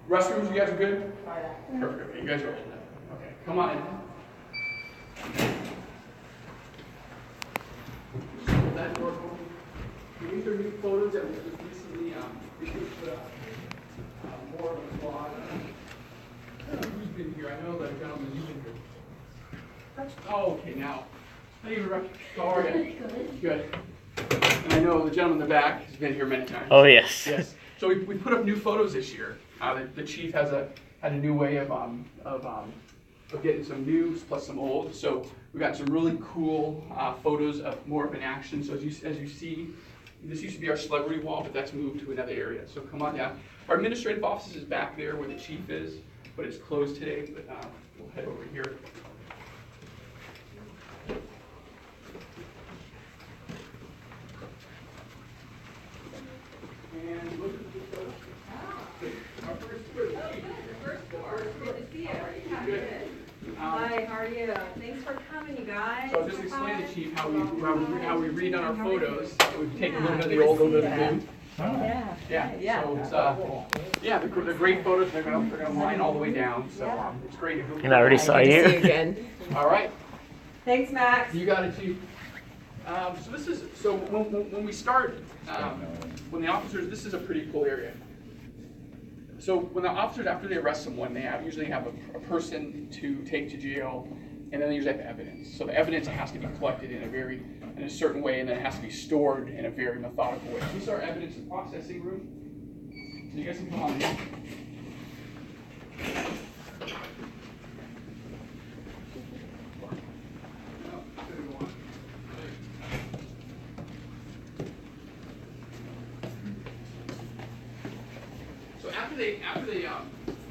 Restrooms, you guys are good? Perfect. You guys are okay. Come on in. That door open. These are new photos that we just recently put more of a blog. Who's been here? I know that gentleman, you've been here. Oh, okay, now. How are you? Good. And I know the gentleman in the back has been here many times. Oh, yes. Yes. So we put up new photos this year. The chief had a new way of getting some news plus some old. So we got some really cool photos of more of an action. So as you see, this used to be our celebrity wall, but that's moved to another area. So come on down. Our administrative office is back there where the chief is, but it's closed today. But we'll head over here. And look at the photos. Our first tour. Good to see you. Good. Hi, how are you? Thanks for coming, you guys. So I'll just explain to Chief how we read on our photos. We take a little bit of the old, a little bit of the new. Yeah. So it's they're great photos. They're gonna line all the way down. So it's great. And I already saw you. again. All right. Thanks, Max. You got it, Chief. So when we start, when the officers, this is a pretty cool area. So when the officers, after they arrest someone, they usually have a person to take to jail, and then they usually have evidence. So the evidence has to be collected in a certain way, and then it has to be stored in a very methodical way. This is our evidence and processing room. So you guys can come on in.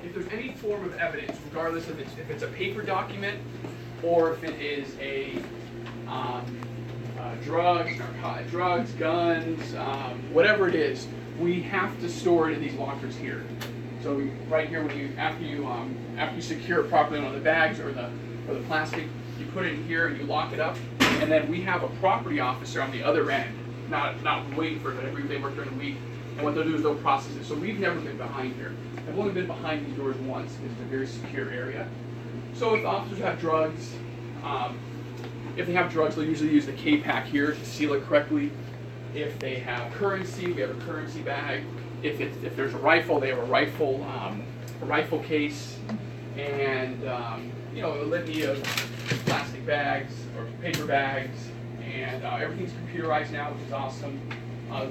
If there's any form of evidence, regardless of if it's a paper document or if it is a drugs, guns, whatever it is, we have to store it in these lockers here. So right here, after you secure it properly on the bags or the plastic, you put it in here and you lock it up, and then we have a property officer on the other end, not waiting for it, but they work during the week. And what they'll do is they'll process it. So we've never been behind here. I've only been behind these doors once because it's a very secure area. So if the officers have drugs, they'll usually use the K-pack here to seal it correctly. If they have currency, we have a currency bag. If there's a rifle, they have a rifle case, and a litany of plastic bags or paper bags, and everything's computerized now, which is awesome.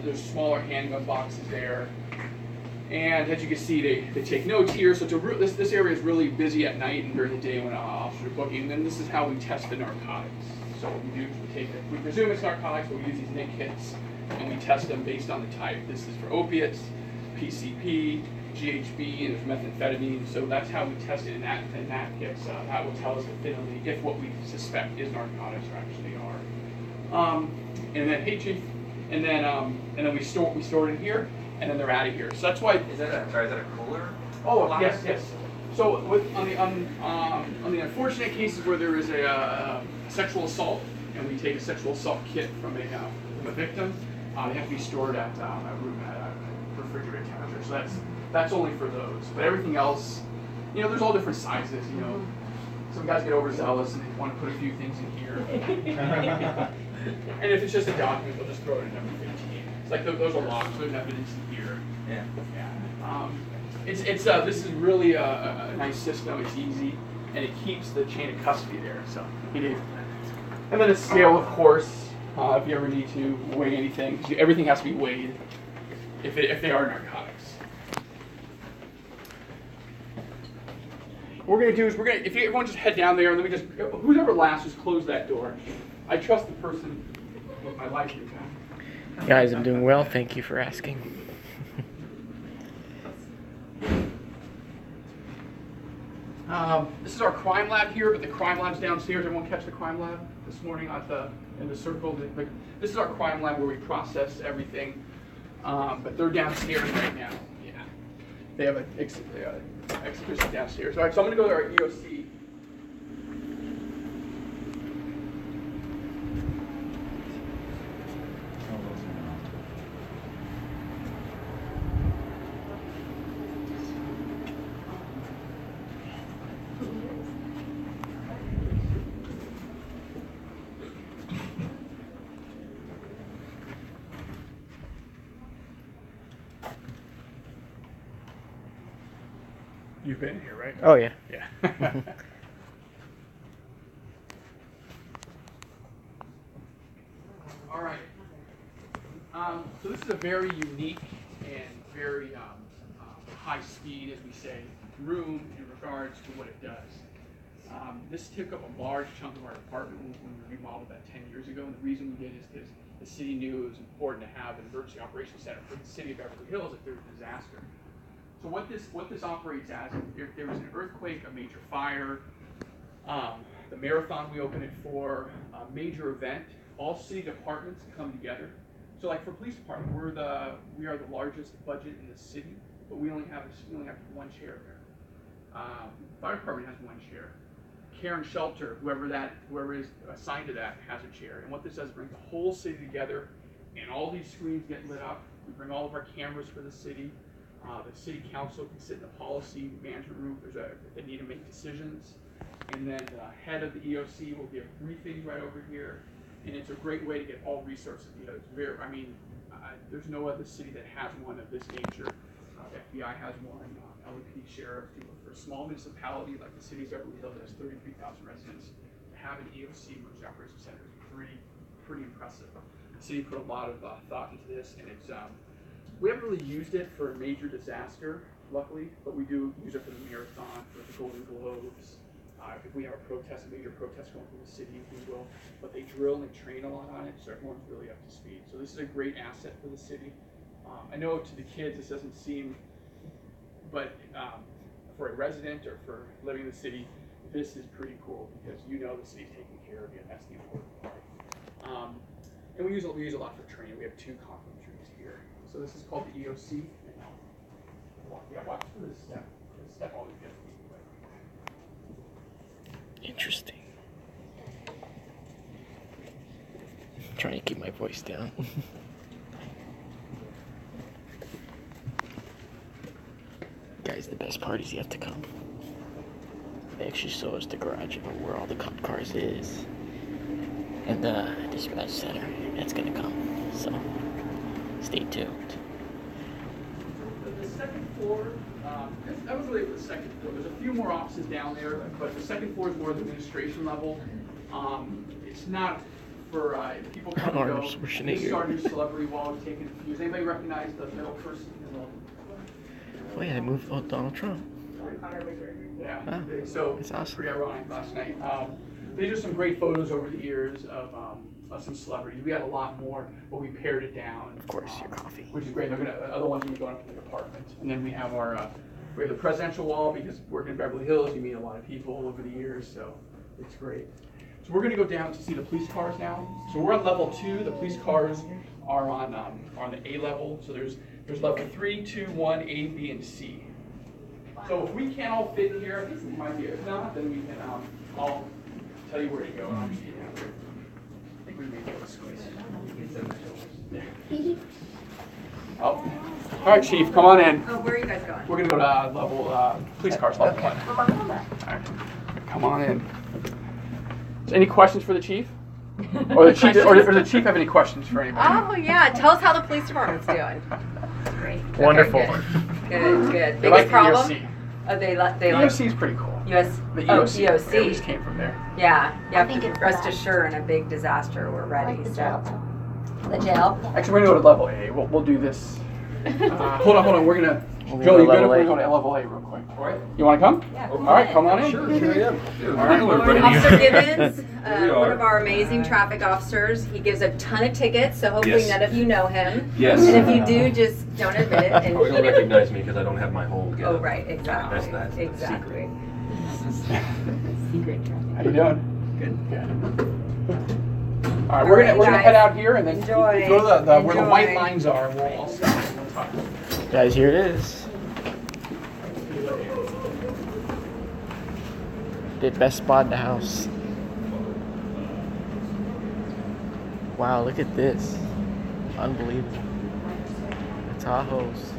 There's smaller handgun boxes there, and as you can see, they take notes here. So this area is really busy at night and during the day when officers are booking. And then this is how we test the narcotics. So what we do is we presume it's narcotics, but we use these NIC kits and we test them based on the type. This is for opiates, PCP, GHB, and there's methamphetamine. So that's how we test it in that kit. So that will tell us definitively if what we suspect is narcotics or actually are. And then, hey Chief. And then we store it in here, and then they're out of here. So that's why. Is that a cooler? Oh yes. So on the unfortunate cases where there is a sexual assault, and we take a sexual assault kit from a victim, they have to be stored at a refrigerator temperature. So that's only for those. But everything else, there's all different sizes. Some guys get overzealous and they want to put a few things in here. And if it's just a document, they'll just throw it in number 15. It's like those are locked, so there's evidence in here. Yeah. This is really a nice system. It's easy, and it keeps the chain of custody there. So and then a scale, of course, if you ever need to weigh anything. Everything has to be weighed if they are narcotics. What we're gonna do is if everyone just head down there, and then whoever last, just close that door. I trust the person with my life. Guys, I'm doing well. Thank you for asking. This is our crime lab here, but the crime lab's downstairs. Everyone catch the crime lab this morning in the circle? This is our crime lab where we process everything, but they're downstairs right now. Yeah, they have an exhibition downstairs. All right, so I'm going to go to our EOC. You've been here, right? Oh, yeah. Yeah. All right. So this is a very unique and very high speed, as we say, room in regards to what it does. This took up a large chunk of our department when we remodeled that 10 years ago, and the reason we did is because the city knew it was important to have an emergency operations center for the city of Beverly Hills if there was a disaster. So what this operates as, if there was an earthquake, a major fire, the marathon we open it for, a major event, all city departments come together. So like for police department, we are the largest budget in the city, but we only have one chair there. Fire department has one chair. Care and shelter, whoever is assigned to that has a chair. And what this does is bring the whole city together, and all these screens get lit up. We bring all of our cameras for the city. The city council can sit in the policy management room if they need to make decisions. And then the head of the EOC will give briefings right over here. And it's a great way to get all resources together. There's no other city that has one of this nature. FBI has one, LAPD sheriff. For a small municipality like the city of Beverly Hills that has 33,000 residents, to have an EOC emergency operations center is pretty impressive. The city put a lot of thought into this, and it's we haven't really used it for a major disaster, luckily, but we do use it for the marathon, for the Golden Globes. If we have a major protest going through the city, we will. But they drill and they train a lot on it, so everyone's really up to speed. So this is a great asset for the city. I know to the kids this doesn't seem, but for a resident or for living in the city, this is pretty cool because you know the city's taking care of you, and that's the important part. And we use a lot for training. We have 2 conference rooms here. So this is called the EOC. Watch for this step. This step always gets me. Interesting. I'm trying to keep my voice down. Guys, the best part is you have to come. They actually show us the garage of where all the cop cars is. And the dispatch center. That's gonna come. So stay tuned. The second floor, that was really the second floor. There's a few more offices down there, but the second floor is more the administration level. It's not for people come and go. They started Celebrity Wall, taking a few. Does anybody recognize the middle person? Oh yeah, they moved Donald Trump. Yeah. Oh, so that's awesome. Pretty ironic last night. These are some great photos over the years of some celebrities. We had a lot more, but we pared it down. Of course, your coffee. Which is great. Other ones will be going up to the department. And then we have we have the presidential wall because working in Beverly Hills, you meet a lot of people over the years, so it's great. So we're going to go down to see the police cars now. So we're on level 2. The police cars are on the A level. So there's level 3, 2, 1, A, B, and C. So if we can't all fit in here, I think we might be. If not, then we can. I'll tell you where to go. I think we may be able to squeeze. Oh, all right, Chief, come on in. Oh, where are you guys going? We're gonna go to level police cars level 1. All right, come on in. So any questions for the chief? Or the chief, or does the chief have any questions for anybody? Oh yeah, tell us how the police department's doing. Great. Wonderful. Okay, good. They like Biggest problem? the EOC. Oh, they The like EOC is pretty cool. US. The Oh, EOC. EOC. It always came from there. Yeah, you have think to it's rest bad. assured in a big disaster we're ready. Like the So jail. The jail. Actually, we're gonna go to level A. We'll do this. Hold on. We're gonna. We'll Joe, go you good if level we A. go to level A real quick? All right. You want to come? yeah. All right, come on in. Sure I am. All right. Hello, everybody. Officer Gibbons, we one are. of our amazing traffic officers. He gives a ton of tickets, so hopefully Yes. none of you know him. Yes. And if you do, just don't admit it. And Probably don't recognize me because I don't have my whole get. Oh, right, exactly. That's Exactly. Secret traffic. How you doing? Good. All right, we're gonna guys. head out here and then Enjoy. go to where the white Enjoy. lines are. We'll all stop and we'll talk. Guys, here it is. The best spot in the house. Wow, look at this. Unbelievable. The Tahoes.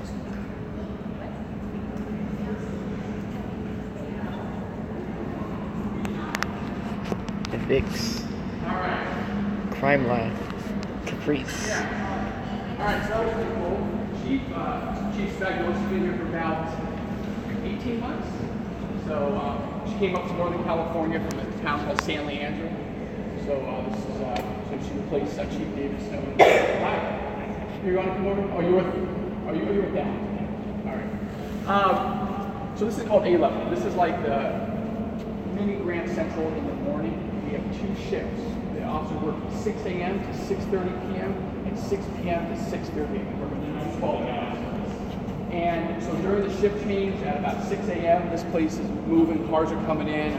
The Vicks. Crime Lab. Caprice. All right, so Chief Spagnuolo's been here for about 18 18 months. So she came up to Northern California from a town called San Leandro. So this is so she replaced Chief David Stone. Hi. You want to come over? Oh, you're with Dad. All right. So this is called A-level. This is like the mini Grand Central in the morning. We have 2 shifts. The officers work from 6 a.m. to 6:30 p.m. and 6 p.m. to 6:30 a.m. We're going to do 12 hours. And so during the shift change at about 6 a.m., this place is moving. Cars are coming in.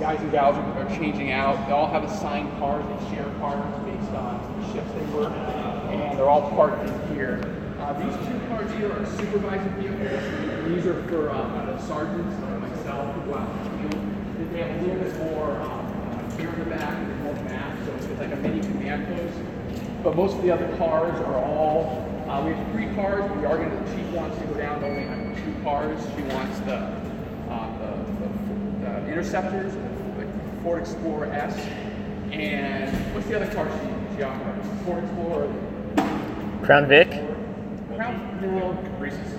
Guys and gals are changing out. They all have assigned cars. They share cars based on the shifts they work. And they're all parked in here. These 2 cars here are supervisor vehicles. These are for the sergeants like myself who go out in the field. They have a little bit more gear in the back and more mass, so it's like a mini command post. But most of the other cars are all, we have 3 cars. We are going to, the chief wants to go down to only have 2 cars. She wants the Interceptors, the Ford Explorer S, and what's the other car she offers? Ford Explorer. Crown Vic? No.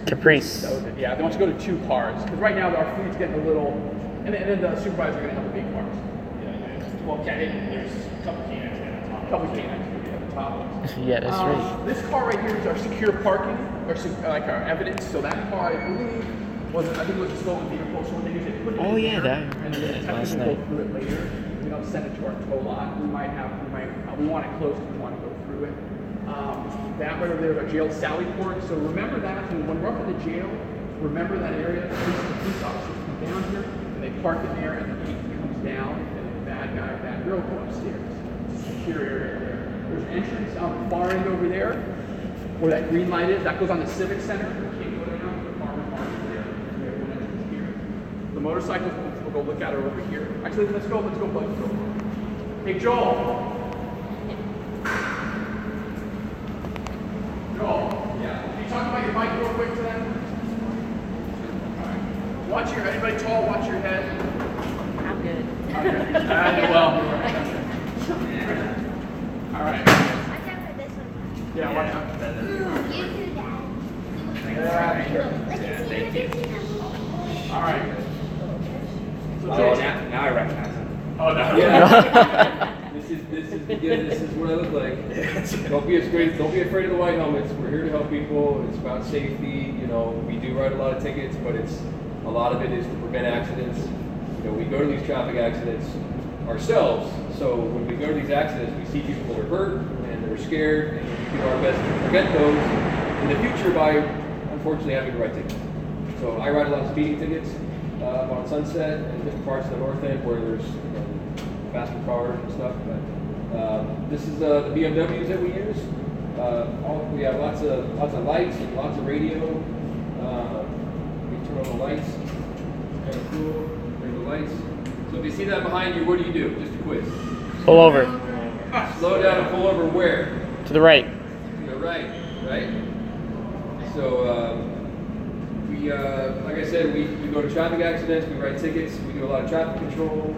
Caprice. That was it. Yeah, they want to go to 2 cars because right now our fleet's getting a little, and then the supervisors are going to have the big cars. Well, there's a couple canines at the top. A couple canines at the top. Yeah, that's right. This car right here is our secure parking, or like our evidence. So that car, I believe, I think it was a stolen vehicle. So when they usually put it in Yeah, there, that. and then Yeah, last technically night. go through it later. We don't send it to our tow lot. We want it closed because we want to go through it. That right over there is our jail sally port. So remember that when we're up in the jail, remember that area. The police officers come down here and they park in there, and the gate comes down, and the bad guy, bad girl go upstairs. It's a secure area there. There's an entrance on the far end over there, where that green light is. That goes on the Civic Center. You can't go down. The farmer's market there. We have one entrance here. The motorcycles, we'll go look at her over here. Actually, let's go Bud. Hey, Joel. Joel. Yeah. Can you talk about your bike real quick to them? All right. Anybody tall, watch your head. I'm good. Okay. Well. All right. Yeah, watch out. All right. So Oh, now I recognize him. Oh, no. Yeah. This is what I look like. Don't be afraid of the white helmets. We're here to help people. It's about safety. We do write a lot of tickets, but a lot of it is to prevent accidents. We go to these traffic accidents ourselves. So when we go to these accidents, we see people that are hurt and they're scared, and we do our best to prevent those in the future by, unfortunately, having to write tickets. So I write a lot of speeding tickets on Sunset and different parts of the north end where there's faster cars and stuff. But this is the BMWs that we use. We have lots of lights and lots of radio. We turn on the lights. It's kind of cool. Bring the lights. So if you see that behind you, what do? Just a quiz. Pull over. Slow down and pull over where? To the right. To the right. So like I said, we go to traffic accidents, we write tickets, we do a lot of traffic control.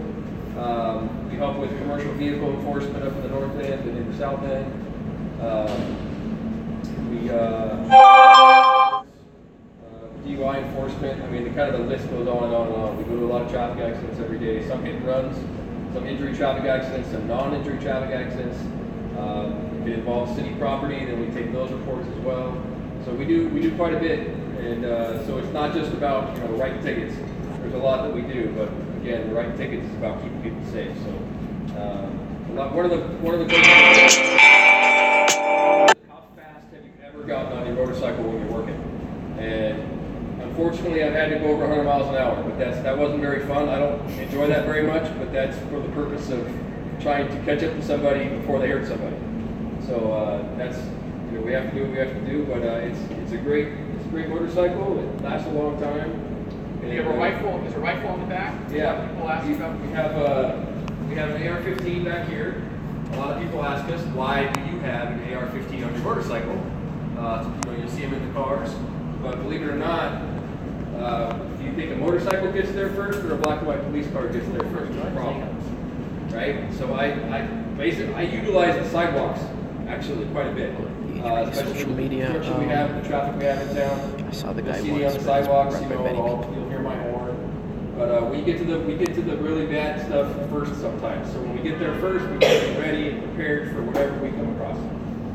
We help with commercial vehicle enforcement up in the north end and in the south end. DUI enforcement. I mean, the list goes on and on and on. We go to a lot of traffic accidents every day. Some hit and runs, some injury traffic accidents, some non-injury traffic accidents. If it involves city property, then we take those reports as well. So we do quite a bit, and so it's not just about writing tickets. There's a lot that we do, but again, writing tickets is about keeping people safe. So one of the questions is, how fast have you ever gotten on your motorcycle when you're working? And unfortunately, I've had to go over 100 miles an hour, but that wasn't very fun. I don't enjoy that very much, but that's for the purpose of trying to catch up to somebody before they hurt somebody. So that's we have to do what we have to do, but it's a great motorcycle. It lasts a long time. And you have a rifle. There's a rifle on the back. Yeah. People ask you about. We have an AR-15 back here. A lot of people ask us, why do you have an AR-15 on your motorcycle? You'll see them in the cars, but believe it or not, do you think a motorcycle gets there first or a black and white police car gets there first? No problem, right? So I utilize the sidewalks actually quite a bit. especially social with the media, construction we have, the traffic we have in town. I saw the You'll guy see me on once, the but it's sidewalks, run you by know, many people. you'll hear my horn. But we get to the really bad stuff first sometimes. So when we get there first, we get ready and prepared for whatever we come across.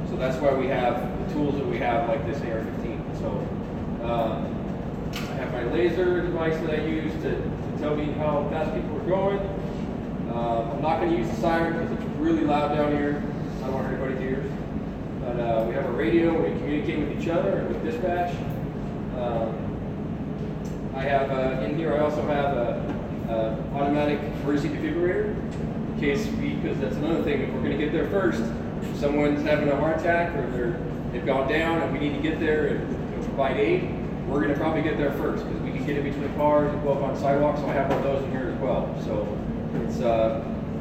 So that's why we have the tools that we have, like this AR-15. So I have my laser device that I use to tell me how fast people are going. I'm not going to use the siren because it's really loud down here. I don't want anybody's ears. But we have a radio where we communicate with each other and with dispatch. I have in here. I also have a automatic emergency defibrillator in case because that's another thing. If we're going to get there first, if someone's having a heart attack or they've gone down and we need to get there and provide aid, we're going to probably get there first because we can get in between cars and go up on sidewalks. So I have one of those in here as well. So it's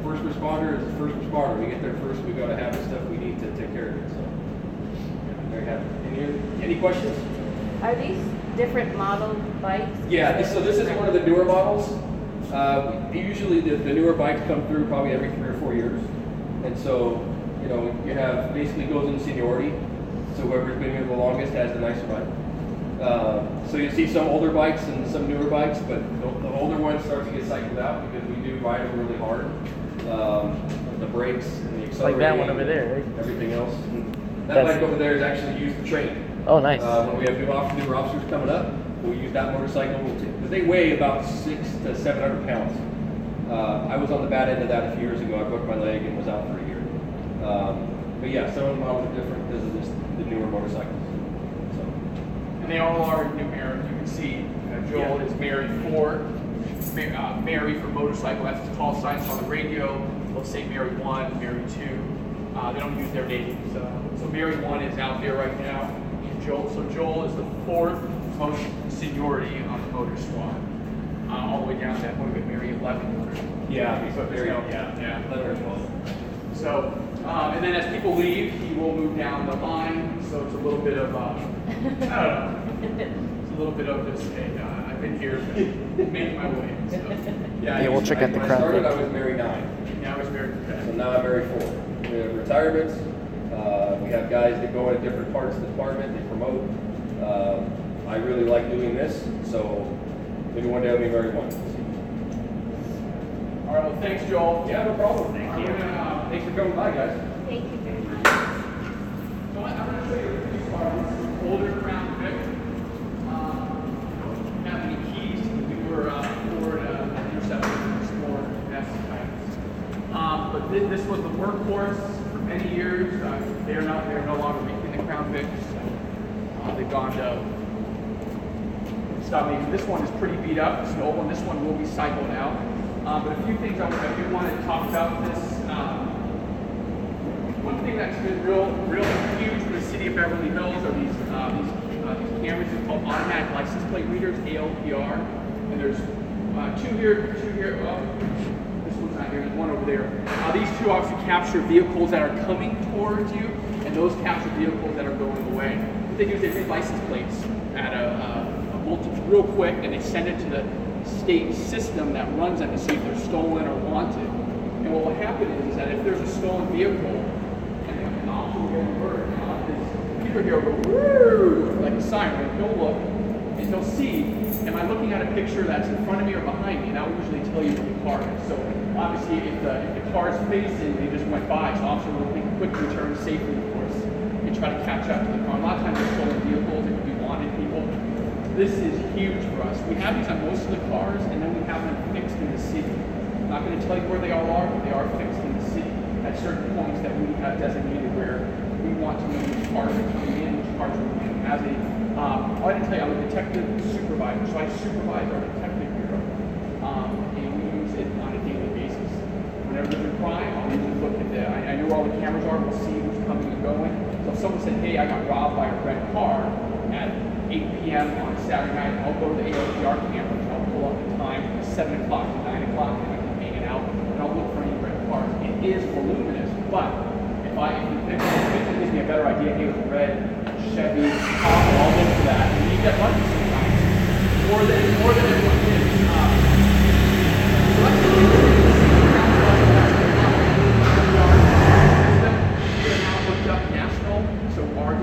first responder is the first responder. We get there first. We got to have the stuff we need to take care of it. So yeah, very happy. Any questions? Are these different model bikes? Yeah, so this is one of the newer models. Usually the newer bikes come through probably every 3 or 4 years. And so, you know, you have basically goes in seniority. So whoever's been here the longest has the nicer bike. So you see some older bikes and some newer bikes, but the older ones start to get cycled out because we do ride them really hard. The brakes and the accelerating. Like that one over there, right? Everything else. That bike over there is actually used to train. Oh, nice. When we have new officers coming up, we'll use that motorcycle. But they weigh about 600 to 700 pounds. I was on the bad end of that a few years ago. I broke my leg and was out for a year. But yeah, some of the models are different because of the newer motorcycles. So. And they all are new era. You can see Joel is Mary 4, Mary for motorcycle. That's the call signs on the radio. They'll say Mary 1, Mary 2. They don't use their names. So Mary 1 is out there right now. Joel is the 4th most seniority on the motor squad, all the way down to that one with Mary 11. Yeah, so Mary, yeah, 11 or 12. So, and then as people leave, he will move down the line. So it's a little bit of, I don't know, it's a little bit of just, hey, I've been here, making my way. So, Yeah, we'll check out the When I crowd. started, I was Mary 9. Yeah, I was very So good. now I'm Mary 4. We have retirements. We have guys that go into different parts of the department. They promote. I really like doing this, so maybe one day I'll be Mary 1. All right, well, thanks, Joel. Yeah, no problem. Thank you. Thanks for coming by, guys. Thank you very much. So I'm going to show you a few cars, older Crown Vic. Don't have any keys to the newer Ford Interceptor Explorer S types. But this was the workhorse for many years. They're no longer making the Crown Vic. So, they've gone to stop making. This one is pretty beat up. It's an old one. This one will be cycled out. But a few things I do want to talk about this. One thing that's been real huge for the city of Beverly Hills are these cameras. It's called automatic license plate readers, ALPR. And there's two here. This one's not here. There's one over there. These two obviously capture vehicles that are coming towards you, and those capture vehicles that are going away. What they do is they read license plates at a multiple real quick, and they send it to the state system that runs them to see if they're stolen or wanted. And what will happen is that if there's a stolen vehicle, and an officer will get alert, this computer here will go woo like a siren. He'll look and he'll see, am I looking at a picture that's in front of me or behind me? And that will usually tell you where the car is. So obviously, if the car is facing, they just went by, so officer will make a quick return safely, of course, and try to catch up to the car. A lot of times, they're stolen vehicles. It could be wanted people. This is huge for us. We have these on most of the cars, and then we have them fixed in the city. I'm not going to tell you where they all are, but they are fixed in the city at certain points that we have designated where we want to know which cars are coming in, which cars are going in. As a, I didn't tell you, I'm a detective supervisor, so I supervise our detective bureau, and we use it on a daily basis. Whenever there's a crime, I'll usually look at I know where all the cameras are, we'll see who's coming and going. So if someone said, hey, I got robbed by a red car at 8 p.m. on Saturday night, I'll go to the ALPR cameras, I'll pull up the time, 7 o'clock to 9 o'clock, and I can hang it out, and I'll look for any red cars. It is voluminous, but if the victim gives me a better idea, hey, it was red, Chevy, I'll look for that, and you get lucky sometimes, more than everyone is. So that's the thing. We're now hooked up national, so our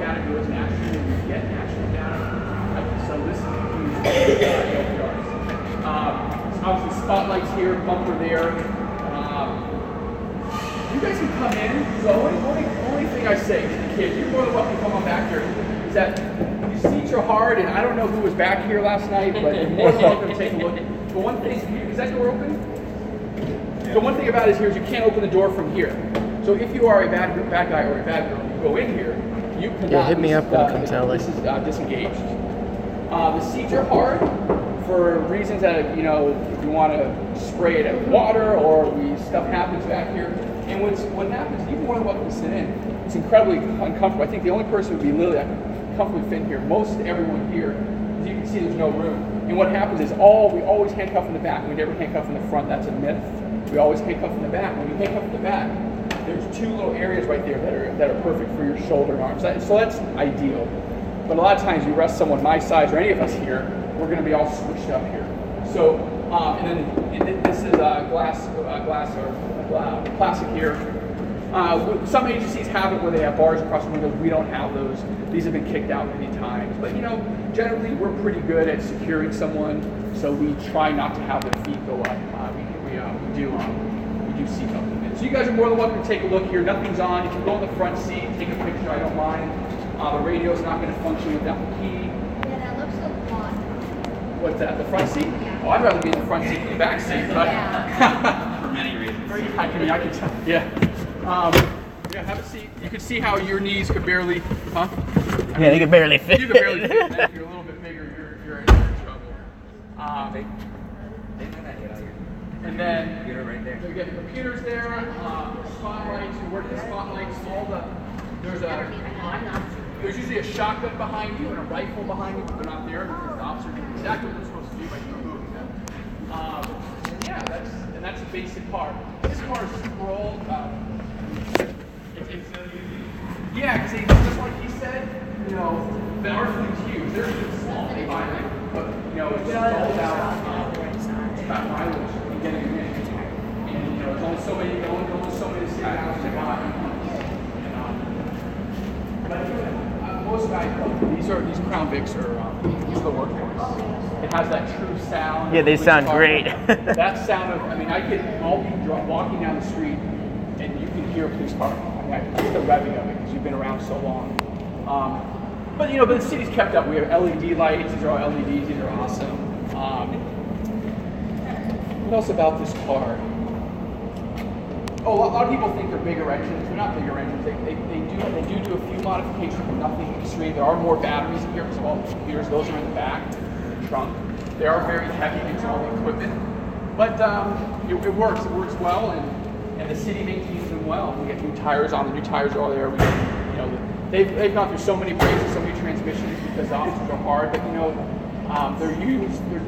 spotlights here, bumper there. You guys can come in. So only thing I say to the kids, you're more than welcome to come on back here, is that these seats are hard, and I don't know who was back here last night, but you're more than welcome to take a look. But one thing, is that door open? So one thing about it here is you can't open the door from here. So if you are a bad guy or a bad girl, you go in here, you cannot. Yeah, hit me up when it comes out. This is disengaged. The seats are hard for reasons that, you know, if you want to spray it at water or stuff happens back here. And what happens, you're more than welcome to sit in. It's incredibly uncomfortable. I think the only person who would be literally comfortably fit in here, most everyone here, as you can see, there's no room. And what happens is we always handcuff in the back. We never handcuff in the front. That's a myth. We always handcuff in the back. When you handcuff in the back, there's two little areas right there that are perfect for your shoulder and arms. So that's ideal. But a lot of times you arrest someone my size or any of us here, we're going to be all squished up here. So, this is glass or plastic here. Some agencies have it where they have bars across the windows. We don't have those. These have been kicked out many times. But you know, generally we're pretty good at securing someone, so we try not to have their feet go up. We do seatbelt them. So you guys are more than welcome to take a look here. Nothing's on. You can go in the front seat, take a picture. I don't mind. The radio's not going to function without the key. Yeah, that looks so fun. What's that? The front seat? Yeah. Oh, I'd rather be in the front seat than the back seat. But Yeah. For many reasons. I can tell. Yeah. Yeah. Have a seat. You can see how your knees could barely. Huh? Yeah, they could barely fit. You could barely fit. And if you're a little bit bigger, you're in trouble. They might not get out here. And then Computer right there. you get the computers there, spotlights. You work the spotlights. There's usually a shotgun behind you and a rifle behind you, but they're not there because the officer did exactly what they're supposed to do by removing them. And that's a basic car. This car is scrolled. Yeah, because just like he said, you know, the our fleet's huge. They're even small. They buy them, but you know, it's all about mileage and getting them in. And you know, there's only so many city houses to buy. Most guys, these Crown Vics these are the workhorse. It has that true sound. Yeah, they sound great. That sound of, I'll be walking down the street and you can hear a police car. It's the revving of it because you've been around so long. But you know, but the city's kept up. We have LED lights. These are all LEDs. These are awesome. What else about this car? Oh, a lot of people think they're bigger engines. They're not bigger engines. They do a few modifications, but nothing extreme. There are more batteries in here because of all the computers. Those are in the back, in the trunk. They are very heavy into all the equipment, but it works. It works well, and the city maintains them well. We get new tires on. The new tires are all there. We get, you know, they've gone through so many brakes and so many transmissions because the officers are hard. But you know,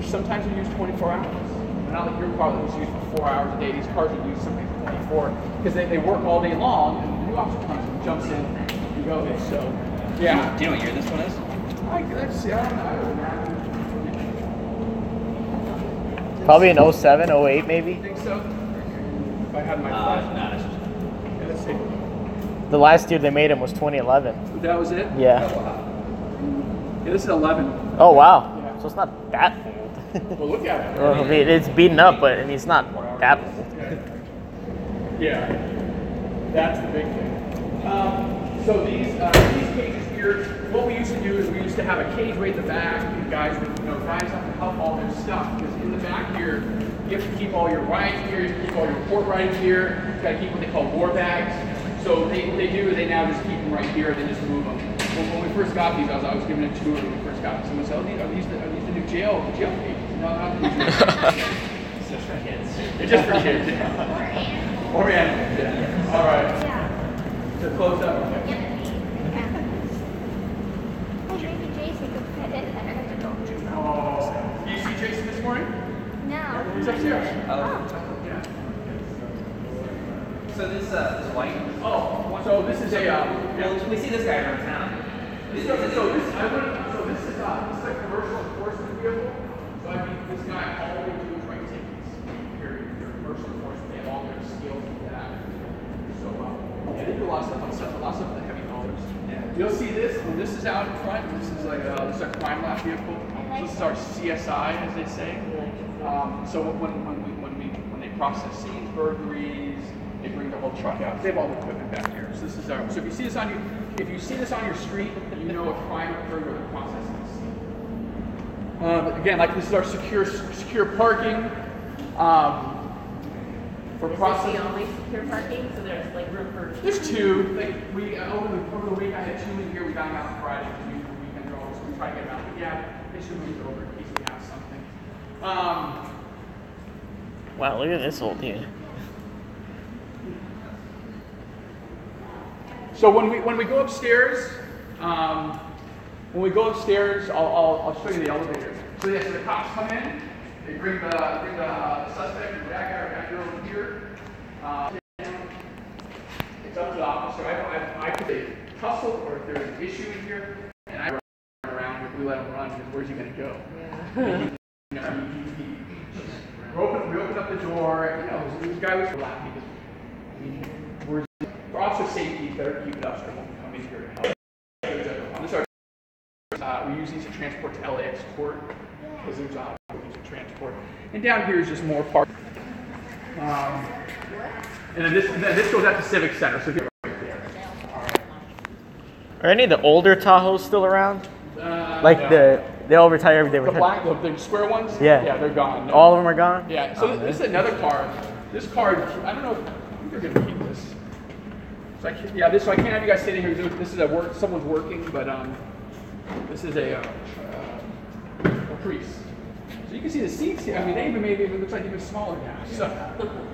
sometimes they're used 24 hours. Not like your car that was used for 4 hours a day. These cars are used sometimes for 24 because they work all day long, and the new officer comes and jumps in and goes. So, yeah. Do you know what year this one is? Let's see. I don't know. Probably in 07, 08 maybe. I think so. If I had my flash. No, that's just. Yeah, let's see. The last year they made them was 2011. That was it? Yeah. Yeah, this is 11. Oh wow. Yeah. So it's not that old. Well, look at it. Well, I mean, it's beaten up, but I mean, it's not that old. Yeah, that's the big thing. So these cages here, what we used to do is we used to have a cage right at the back, and guys would, guys have to help all their stuff, because in the back here, you have to keep all your riding gear, you have to keep all your port riding gear, you've got to keep what they call war bags. So they now just keep them right here and they just move them. Well, when we first got these, I was given a tour when we first got them. Someone said, are these the new jail cages? No, not the new jail cages. It's just for kids. It's just for kids, yeah. Or animals, yeah. All right. Yeah. So close up. Okay. Oh, maybe Jason could fit in there. Oh, you see Jason this morning? No. He's upstairs. Yeah. So this white. Oh, so this is a. Well, we see this guy around town. This is a commercial enforcement vehicle. So I mean, this guy all they do is write tickets. Your commercial enforcement, they have all their skills with that. So yeah, they do a lot of stuff with the heavy haulers. Yeah. You'll see this when this is out in front. This is like a crime lab vehicle. This is our CSI, as they say. So when they process scenes, burglaries, they bring the whole truck out. They have all the equipment back here. So this is our. So if you see this on your street, you know a crime occurred or the process is. Again, like this is our secure parking. For Is process. this the only secure parking? So there's like room for. There's two. Like we over the week I had two in here. We got them out on Friday because we weekend draws. So we try to get them out. But yeah, they should move over in case we have something. Wow, look at this old dude. So when we go upstairs, I'll show you the elevator. So yes, the cops come in. They bring the suspect and the bad guy back here over here. It's up to the officer. I could say tussle or if there's an issue in here, and I run around if we let him run because where's he going to go? Yeah. We open up the door. You know, this guy was laughing because for officer safety, better keep it up so they won't come in here to help. We use these to transport to LAX court because there's transport. And down here is just more park. And then this goes out to Civic Center. So here right there. Are any of the older Tahoes still around? Like no. they all retire every day. The black, the square ones? Yeah. Yeah, they're gone. No. All of them are gone? Yeah. So this is another car. This car, I don't know. I think they're gonna keep this. So I can't have you guys sitting here. This is someone's working, but this is a Priest. So you can see the seats here. I mean, they even made it looks like even smaller now. So,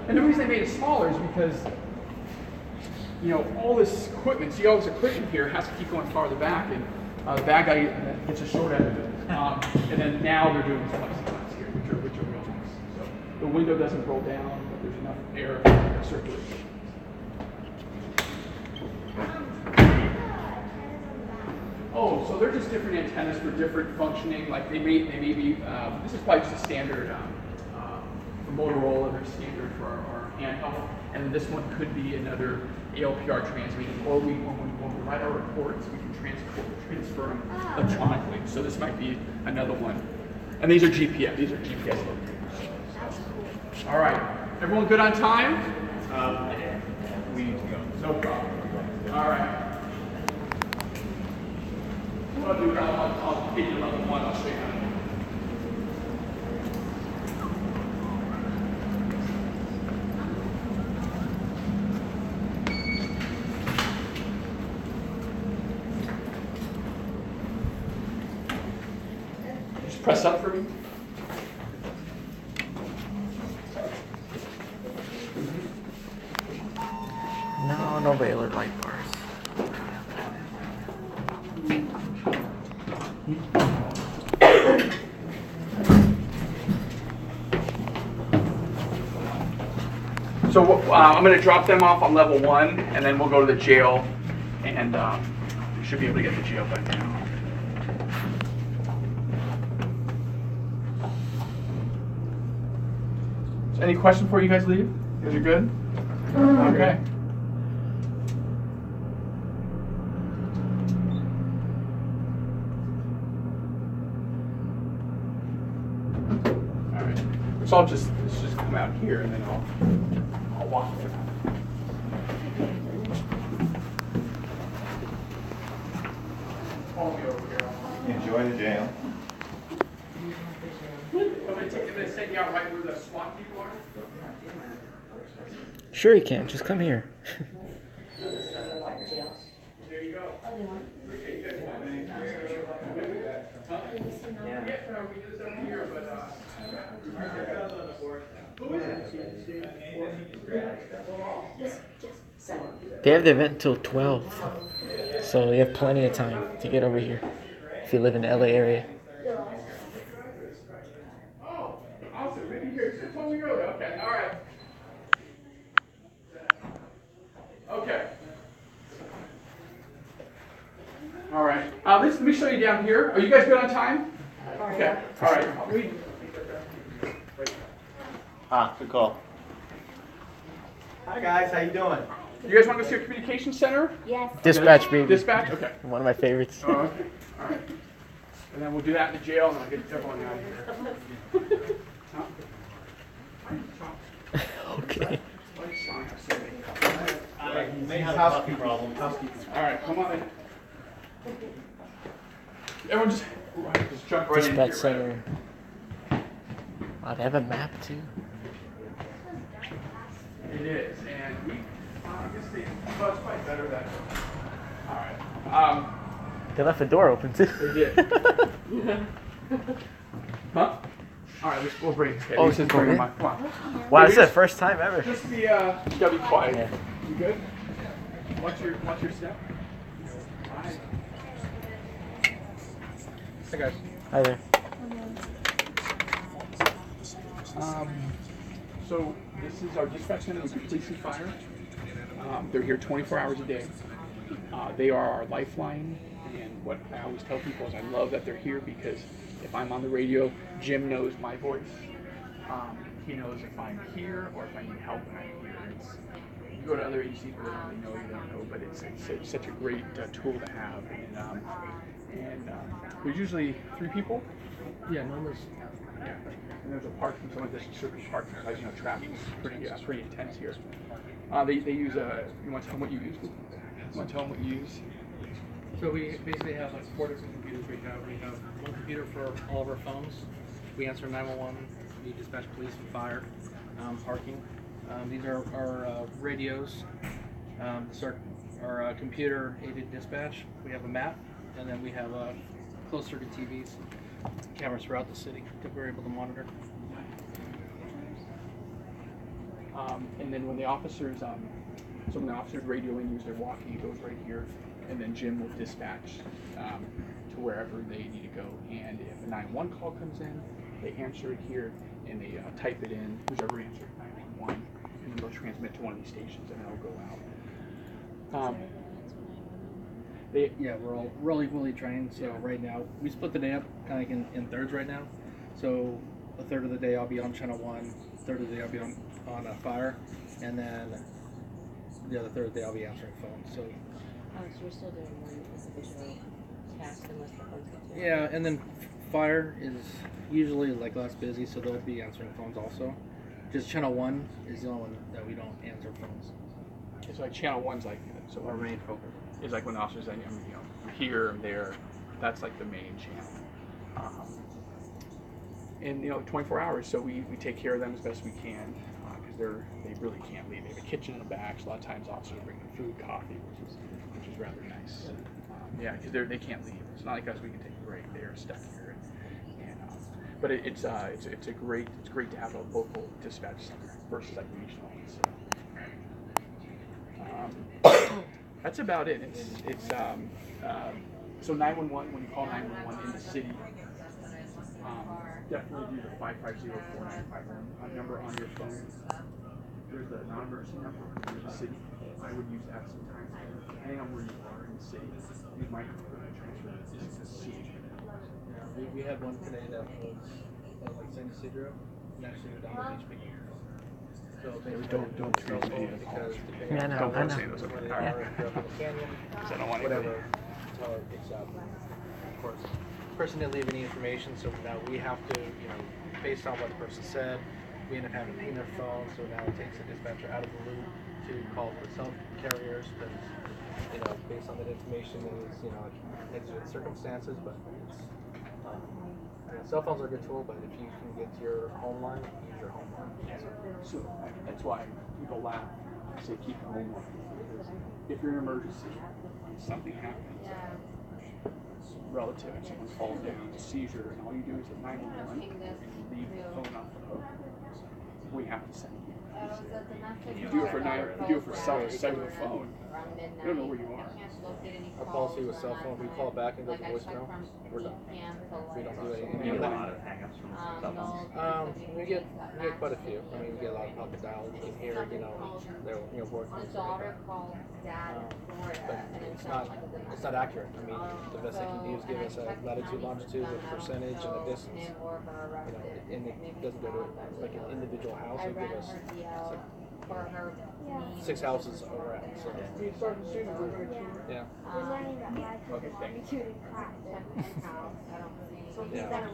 and the reason they made it smaller is because, you know, all this equipment, see all this equipment here has to keep going farther back, and the bad guy gets a short end of it. And then now they're doing these plexiglass here, which are real nice. So the window doesn't roll down, but there's enough air circulation. Oh, so they're just different antennas for different functioning. Like they may be. This is probably just a standard for Motorola. They're standard for our handheld, and then this one could be another ALPR transmitting. Or when we write our reports, we can transfer them electronically. So this might be another one. And these are GPS. These are GPS locators. All right, everyone good on time? We need to go. No problem. All right. What I'll do, I'll get you level 1, I'll show you how to do it. Just press up for me. No Baylor light bars. So I'm going to drop them off on level 1, and then we'll go to the jail, and we should be able to get to jail by now. So any questions before you guys leave? You guys are good? Okay. All right. So let's just come out here, and then I'll walk you through. Follow me over here. Enjoy the jail. I'm going to send you out right where the SWAT people are. Sure you can. Just come here. There you go. Appreciate you guys coming. We do this every year, but who is it? They have the event until 12. So you have plenty of time to get over here if you live in the LA area. Oh, awesome. Maybe here. You told me earlier. Okay, all right. Okay. All right. Let me show you down here. Are you guys good on time? Okay. All right. Good call. Hi guys, how you doing? You guys want to go see our communication center? Yes. Dispatch, baby. Dispatch? Okay. One of my favorites. Oh, okay. All right. And then we'll do that in the jail, and I'll get everyone out of here. Okay. Why does Sean have so many cups? You may have a housekeeping problem. All right, come on in. Everyone just jump right in Dispatch here. center. Wow, they have a map too. It is, and we, I guess well, it's probably better that. All right. They left the door open too. They did. Huh? All right, we'll bring. Okay, Oh, let's just bring okay. them on. Come on. Wow, this is the first time ever. Just be, you gotta be quiet. Yeah. You good? Watch your step. Hi. Hey guys. Hi there. So this is our dispatch center with police and fire. They're here 24 hours a day. They are our lifeline, and what I always tell people is I love that they're here because if I'm on the radio, Jim knows my voice. He knows if I'm here or if I need help when I'm here. You go to other agencies where they don't really know, you don't know, but it's such a great tool to have. And there's usually 3 people. Yeah, numbers. Yeah. And there's a parking, some of this certain parking, as you know, traffic is pretty intense here. They use you want to tell them what you use? You want to tell them what you use? So we basically have like 4 different computers we have. We have one computer for all of our phones. We answer 911. We dispatch police and fire, parking. These are our radios. This is our computer-aided dispatch. We have a map, and then we have closed-circuit TVs, cameras throughout the city that we're able to monitor. And then when the officers, radio in, use their walkie, it goes right here, and then Jim will dispatch to wherever they need to go. And if a 911 call comes in, they answer it here, and they type it in, whichever answer 911, and then they'll transmit to one of these stations, and it'll go out. We're all equally trained. So right now we split the day up kind of in thirds right now. So a third of the day I'll be on channel 1, a third of the day I'll be on fire, and then the other third of the day I'll be answering phones. So you're still doing one individual task unless the phones get to you? yeah, and then fire is usually like less busy, so they'll be answering phones also. Just channel 1 is the only one that we don't answer phones. It's like channel 1's like, so Our main focus. is like when the officers say, I'm here, I'm there. That's like the main channel. And 24 hours, so we take care of them as best we can because they really can't leave. They have a kitchen in the back. So a lot of times officers bring them food, coffee, which is rather nice. Because they can't leave. It's not like us. We can take a break. They are stuck here. But it's great to have a local dispatch center versus like regional. So that's about it. So 911, when you call 911 in the city, definitely do the 550-4951 number on your phone. There's the non-emergency number in the city. I would use that sometimes. Depending on where you are in the city, you might transfer this to C. Yeah, we had one today that was like San Isidro, and actually we're down to BHPD. So Don't transfer any of the calls. Yeah, I know. Don't say those. Where they All right. are, if they're up in the canyon, Because I don't want whatever, until it picks up. Of course, the person didn't leave any information, so now we have to, based on what the person said, we end up having to ping their phone, so now it takes the dispatcher out of the loop to call for cell carriers, because, based on that information, it's, exigent circumstances, but it's, cell phones are a good tool, but if you can get to your home line, use your home line. So that's why people laugh. I say keep your home line. If you're in an emergency, something happens, relative, and someone falls down, it's a seizure, and all you do is hit 911 and you leave the phone off the hook. We have to send you. If you do it for cellular phone, you don't know where you are. Our policy with cell phone, we call back and go to voicemail, we're done. We don't do any You of get a that. lot of hang-ups from cell phones. We get quite a few. We get a lot of pocket dial. You can hear, they're working. But it's not accurate. The best they can do is give us a latitude, longitude, a percentage, and a distance. And it doesn't go to like an individual house. It gives us for her needs. 6 houses over at. So. We started soon. We're going to. Yeah. We're learning that life Okay, is thanks. to in class. Yeah. Yeah.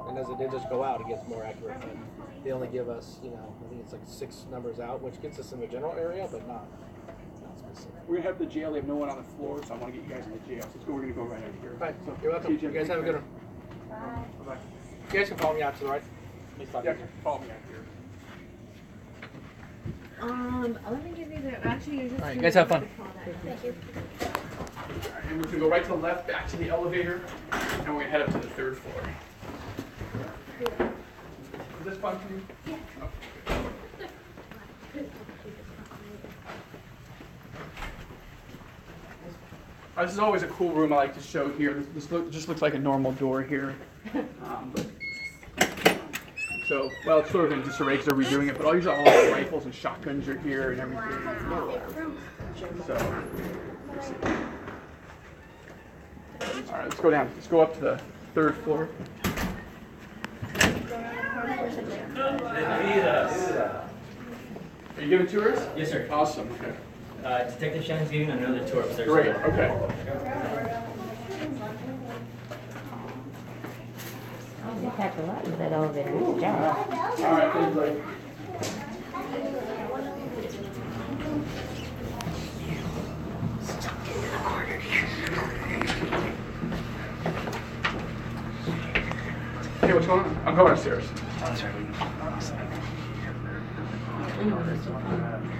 And as it did just go out, it gets more accurate. But they only give us, you know, I think it's like 6 numbers out, which gets us in the general area, but not specific. We're gonna have the jail. They have no one on the floor, so I want to get you guys in the jail. So let's go. We're gonna go right over here. All right, So, you're welcome. see Jim. You guys have a good one. Bye. Bye. You guys can follow me out to the right. Let me stop Yeah, you. follow me out here. Let me give you the. Actually, you're just. All right, you guys have fun. Thank you. All right, and we're gonna go right to the left, back to the elevator, and we're gonna head up to the 3rd floor. Is this fun for you? Yeah. This is always a cool room I like to show here. Just looks like a normal door here. Well, it's sort of in disarray because they're redoing it, but all the rifles and shotguns are here and everything. So, let's see. All right, let's go down. Let's go up to the 3rd floor. Are you giving tours? Yes, sir. Awesome. Okay. Detective Shannon's giving another tour upstairs. Great. Okay. They packed a lot in that elevator. Good job. All right. Things like. Hey, what's going on? I'm going upstairs.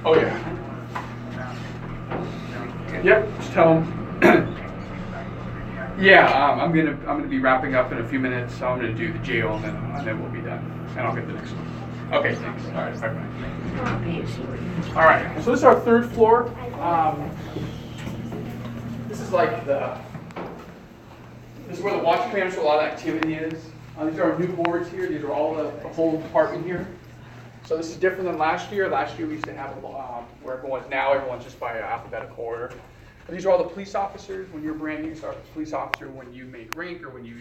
Oh yeah. Yep. Just tell them. Yeah, I'm gonna be wrapping up in a few minutes, so I'm gonna do the jail and then we'll be done, and I'll get the next one. Okay, thanks. All right, bye. All right, so this is our 3rd floor. This is like this is where the watch plans for a lot of activity is. These are our new boards here. These are all the whole department here. So this is different than last year. Last year we used to have where everyone's just by alphabetical order. These are all the police officers. When you're brand new, you start as a police officer. When you make rank or when you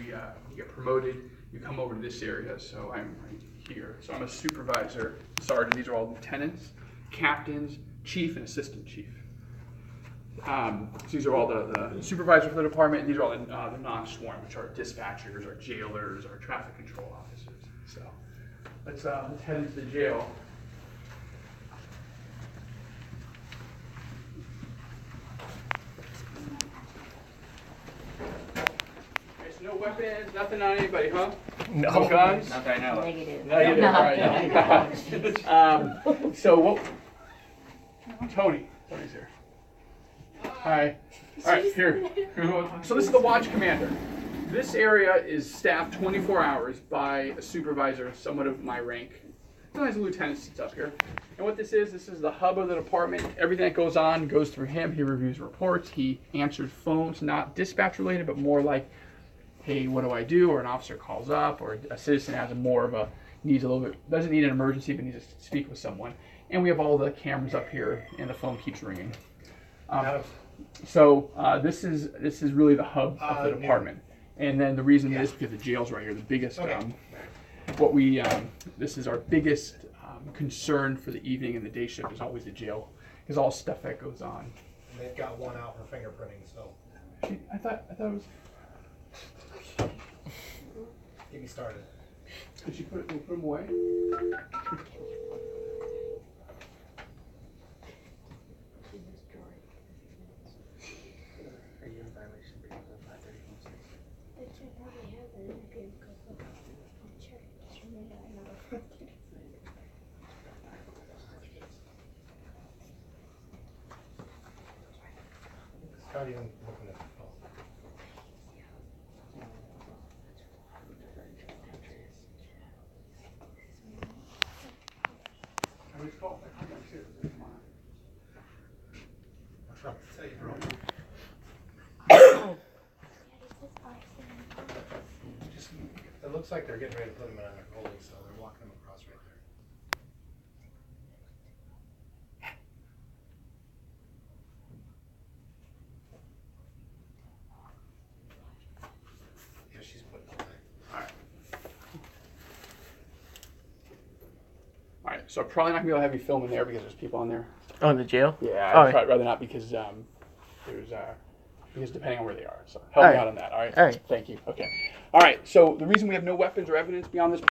get promoted, you come over to this area. So I'm right here. So I'm a supervisor, sergeant. These are all lieutenants, captains, chief, and assistant chief. So these are all the supervisors for the department. These are all the non-sworn, which are dispatchers, our jailers, our traffic control officers. So let's head into the jail. No weapons, nothing on anybody, huh? No guns? Not that I know of. Negative. Negative, all right. So what? Tony's here. Hi. All right, here. So this is the watch commander. This area is staffed 24 hours by a supervisor, somewhat of my rank. Sometimes a lieutenant sits up here. And what this is the hub of the department. Everything that goes on goes through him. He reviews reports. He answers phones, not dispatch related, but more like, hey, what do I do? Or an officer calls up, or a citizen has doesn't need an emergency, but needs to speak with someone. And we have all the cameras up here, and the phone keeps ringing. So this is really the hub of the department. And then the reason is because the jail's right here. The biggest, this is our biggest concern for the evening and the day shift is always the jail, because all stuff that goes on. And they've got one out for fingerprinting, so I thought it was. get me started. Did she put them away? Are you in violation because of 530.6? It should probably have an interview because of check. Just remember I never. Not even looking at the phone. I was called. I'm not sure. I'm trying to tell you, bro. It looks like they're getting ready to put them in a holding cell. They're walking them across right there. Yeah, she's putting them away. All right. So I'm probably not gonna be able to have you film in there because there's people on there. Oh, in the jail? Yeah, All I'd right. probably rather not because because depending on where they are. So help me All right. out on that. All right. All right. Thank you. Okay. All right. So the reason we have no weapons or evidence beyond this